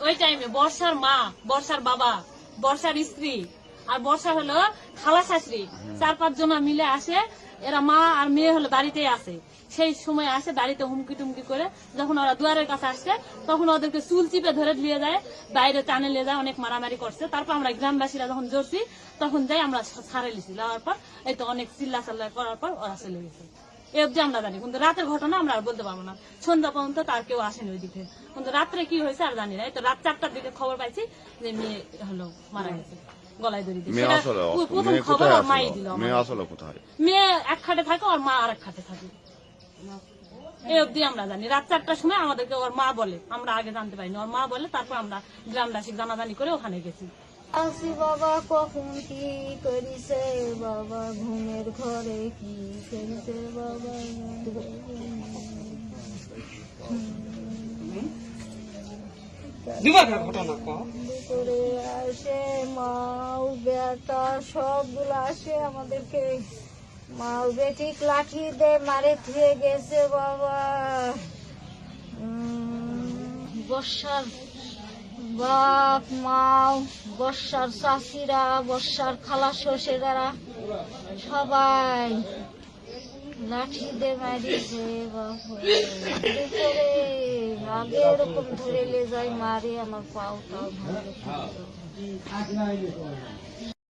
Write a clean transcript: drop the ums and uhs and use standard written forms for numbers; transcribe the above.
ওই টাইমে বর্ষার মা, বর্ষার বাবা, বর্ষার স্ত্রী আর বর্ষা হলো খালা শাশুড়ি, 4-5 জন মিলে আসে। এরা মা আর মেয়ে হলো বাড়িতেই আসে। সেই সময় আসে বাড়িতে হুমকি টুমকি করে, যখন ওরা দুয়ারের কাছে আসছে তখন ওদেরকে চুল চিপে ধরে নিয়ে যায়, বাইরে টানে নিয়ে যায়, অনেক মারামারি করছে। তারপর আমরা গ্রামবাসীরা যখন জড়ছি তখন যাই আমরা ছাড়ে লিছি। যাওয়ার পর এই তো অনেক চিল্লা চাল্লা করার পর ওরা চলে গেছে। এ অব্দি আমরা জানি, কিন্তু রাতের ঘটনা আমরা আর বলতে পারবো না। সন্ধ্যা পর্যন্ত তার কেউ আসেনি ওই দিকে, কিন্তু রাত্রে কি হয়েছে আর জানি না। এই তো রাত 4টার দিকে খবর পাইছি যে মেয়ে হলো মারা গেছে গলায় দড়ি দিয়ে। সেটা প্রথম খবর আর মাই দিল। মেয়ে এক খাটে থাকে, ওর মা আর এক খাটে থাকে। এই অব্দি আমরা জানি। রাত 4টার সময় আমাদেরকে ওর মা বলে, আমরা আগে জানতে পারিনি। ওর মা বলে, তারপর আমরা গ্রামবাসী জানাজানি করে ওখানে গেছি। আসি বাবা কখন কি করিছে বাবা, ঘুমের ঘরে কি করিছে বাবা। দুপুরে আসে মাও বেটা সবগুলো আসে আমাদেরকে, মাও বেটি লাঠি দিয়ে মারে ধুয়ে গেছে বাবা। বর্ষার বাপ মাও, বর্ষার চাষিরা, বর্ষার খালা শ্বশুরেরা সবাই লাঠি দিয়ে মারিছে বাবা। দুপুরে আগে এরকম ধরে লে যায় মারে, আমার পাও টাও ভালো।